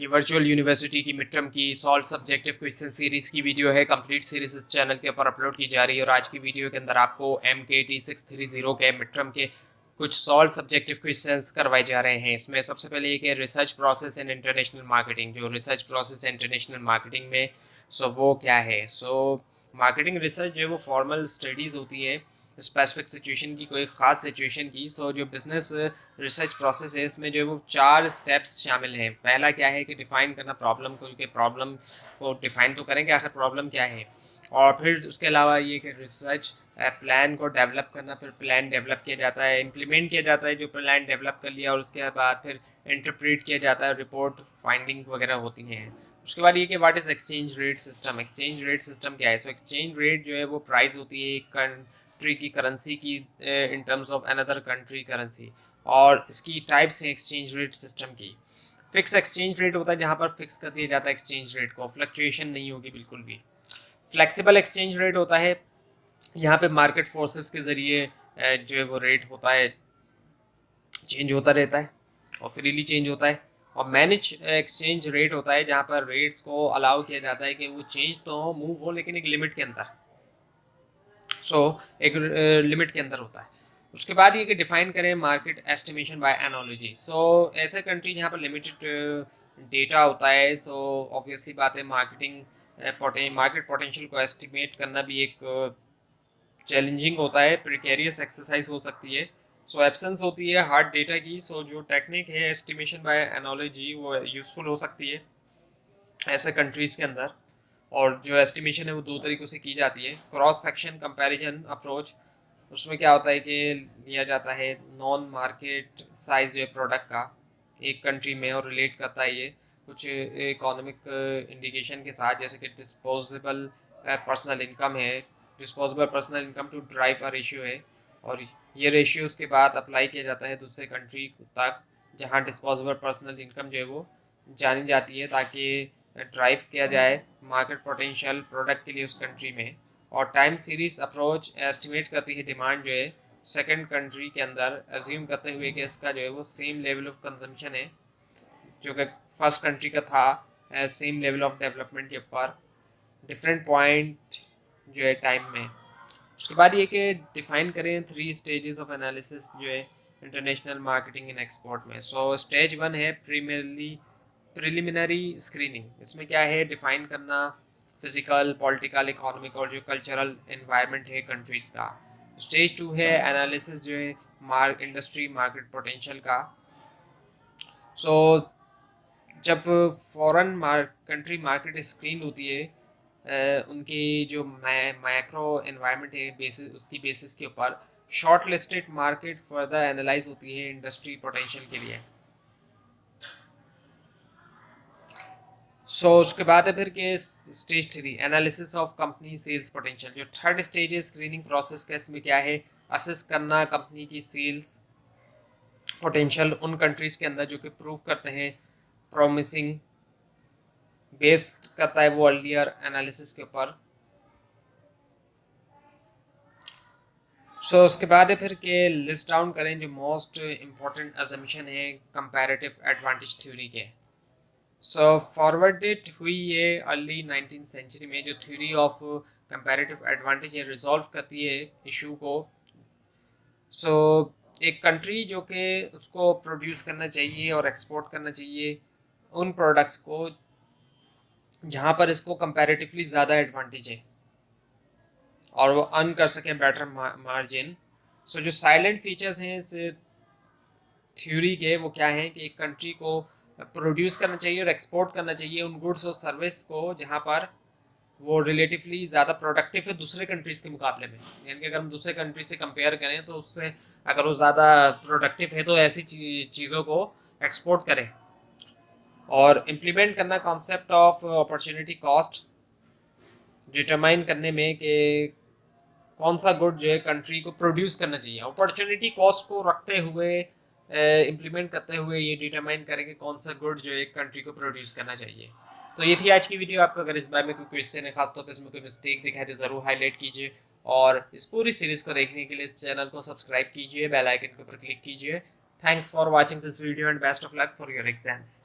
ये virtual university की mid term की सॉल्व सब्जेक्टिव क्वेश्चन सीरीज की वीडियो है। कंप्लीट सीरीज इस चैनल के ऊपर अपलोड की जा रही है और आज की वीडियो के अंदर आपको MKT 630 के मिड टर्म के कुछ सॉल्व सब्जेक्टिव क्वेश्चंस करवाए जा रहे हैं। इसमें सबसे पहले एक है research process in international marketing. जो रिसर्च प्रोसेस इंटरनेशनल मार्केटिंग में वो क्या है। मार्केटिंग रिसर्च जो है वो फॉर्मल स्टडीज़ होती है स्पेसिफिक सिचुएशन की, कोई ख़ास सिचुएशन की। जो बिजनेस रिसर्च प्रोसेस है इसमें जो है वो 4 स्टेप्स शामिल हैं। पहला क्या है कि डिफ़ाइन करना प्रॉब्लम को, कि प्रॉब्लम को डिफ़ाइन तो करेंगे आखिर प्रॉब्लम क्या है। और फिर उसके अलावा ये कि रिसर्च प्लान को डेवलप करना, फिर प्लान डेवलप किया जाता है, इम्प्लीमेंट किया जाता है जो प्लान डेवलप कर लिया, और उसके बाद फिर इंटरप्रेट किया जाता है, रिपोर्ट फाइंडिंग वगैरह होती हैं। उसके बाद ये कि what is exchange rate system. Exchange rate system क्या है। एक्सचेंज रेट जो है वो प्राइस होती है एक कंट्री की करेंसी की in terms of another country currency, और इसकी टाइप्स हैं एक्सचेंज रेट सिस्टम की। फिक्स एक्सचेंज रेट होता है जहाँ पर फिक्स कर दिया जाता है एक्सचेंज रेट को, फ्लक्चुएशन नहीं होगी बिल्कुल भी। फ्लेक्सिबल एक्सचेंज रेट होता है यहाँ पे मार्केट फोर्सेस के ज़रिए जो है वो रेट होता है, चेंज होता रहता है और फ्रीली चेंज होता है। और मैनेज एक्सचेंज रेट होता है जहाँ पर रेट्स को अलाउ किया जाता है कि वो चेंज तो हो, मूव हो, लेकिन एक लिमिट के अंदर। एक लिमिट के अंदर होता है। उसके बाद ये कि डिफाइन करें मार्केट एस्टिमेशन बाय एनालॉजी। ऐसे कंट्री जहाँ पर लिमिटेड डेटा होता है, ऑब्वियसली बात है मार्केट पोटेंशियल को एस्टिमेट करना भी एक चैलेंजिंग होता है, प्रिकेरियस एक्सरसाइज हो सकती है। एब्सेंस होती है हार्ड डेटा की। जो टेक्निक है एस्टिमेशन बाय एनालॉजी वो यूज़फुल हो सकती है ऐसे कंट्रीज़ के अंदर। और जो एस्टिमेशन है वो 2 तरीक़ों से की जाती है। क्रॉस सेक्शन कंपैरिजन अप्रोच, उसमें क्या होता है कि लिया जाता है नॉन मार्केट साइज जो है प्रोडक्ट का एक कंट्री में, और रिलेट करता है ये कुछ इकोनॉमिक इंडिकेशन के साथ, जैसे कि डिस्पोजेबल पर्सनल इनकम है। Disposable personal income to drive a ratio है, और ये रेशियो उसके बाद अप्लाई किया जाता है दूसरे कंट्री तक जहाँ डिस्पोजेबल पर्सनल इनकम जो है वो जानी जाती है, ताकि ड्राइव किया जाए मार्केट पोटेंशियल प्रोडक्ट के लिए उस कंट्री में। और टाइम सीरीज अप्रोच एस्टिमेट करती है डिमांड जो है सेकंड कंट्री के अंदर, एज्यूम करते हुए कि इसका जो है वो सेम लेवल ऑफ कंजम्पशन है जो कि फर्स्ट कंट्री का था, सेम लेवल ऑफ डेवलपमेंट के ऊपर डिफरेंट पॉइंट जो है टाइम में। उसके बाद ये कि डिफाइन करें 3 स्टेजेस ऑफ एनालिसिस जो है इंटरनेशनल मार्केटिंग इन एक्सपोर्ट में। स्टेज 1 है प्रिलिमिनरी स्क्रीनिंग। इसमें क्या है, डिफाइन करना फिजिकल, पॉलिटिकल, इकोनॉमिक और जो कल्चरल एनवायरनमेंट है कंट्रीज का। स्टेज 2 है एनालिसिस जो है इंडस्ट्री मार्केट पोटेंशियल का। सो जब फॉरेन कंट्री मार्केट स्क्रीन होती है उनकी जो मैक्रो एनवायरनमेंट है बेसिस, उसकी बेसिस के ऊपर short listed market further analyse होती है इंडस्ट्री पोटेंशियल के लिए। उसके बाद है फिर के stage 3 analysis of company sales potential. जो थर्ड स्टेज है स्क्रीनिंग प्रोसेस का, इसमें क्या है, असेस करना कंपनी की सेल्स पोटेंशियल उन कंट्रीज के अंदर जो कि प्रूव करते हैं प्रॉमिसिंग, बेस्ड करता है वो अर्लियर एनालिसिस के ऊपर। उसके बाद है फिर के लिस्ट डाउन करें जो मोस्ट इम्पोर्टेंट अजम्पशन है कंपैरेटिव एडवांटेज थ्योरी के। फॉरवर्डेड हुई ये अर्ली 19th सेंचुरी में। जो थ्योरी ऑफ कंपैरेटिव एडवांटेज है रिजॉल्व करती है इशू को। एक कंट्री जो कि उसको प्रोड्यूस करना चाहिए और एक्सपोर्ट करना चाहिए उन प्रोडक्ट्स को जहाँ पर इसको कंपैरेटिवली ज़्यादा एडवांटेज है और वो अर्न कर सके बेटर मार्जिन। जो साइलेंट फीचर्स हैं इस थ्योरी के वो क्या है कि एक कंट्री को प्रोड्यूस करना चाहिए और एक्सपोर्ट करना चाहिए उन गुड्स और सर्विस को जहाँ पर वो रिलेटिवली ज़्यादा प्रोडक्टिव है दूसरे कंट्रीज के मुकाबले में। यानी कि अगर हम दूसरे कंट्री से कंपेयर करें तो उससे अगर वो ज़्यादा प्रोडक्टिव है तो ऐसी चीज़ों को एक्सपोर्ट करें। और इम्प्लीमेंट करना concept of opportunity cost, determine करने में कि कौन सा गुड जो है कंट्री को प्रोड्यूस करना चाहिए। अपॉर्चुनिटी कॉस्ट को रखते हुए इम्प्लीमेंट करते हुए ये डिटरमाइन करें कि कौन सा गुड जो है कंट्री को प्रोड्यूस करना चाहिए। तो ये थी आज की वीडियो। आपको अगर इस बारे में कोई क्वेश्चन है, खासतौर पर इसमें कोई मिस्टेक दिखाई दे ज़रूर हाईलाइट कीजिए, और इस पूरी सीरीज़ को देखने के लिए इस चैनल को सब्सक्राइब कीजिए, बेल आइकन के ऊपर क्लिक कीजिए। Thanks for watching this video and best of luck for your exams.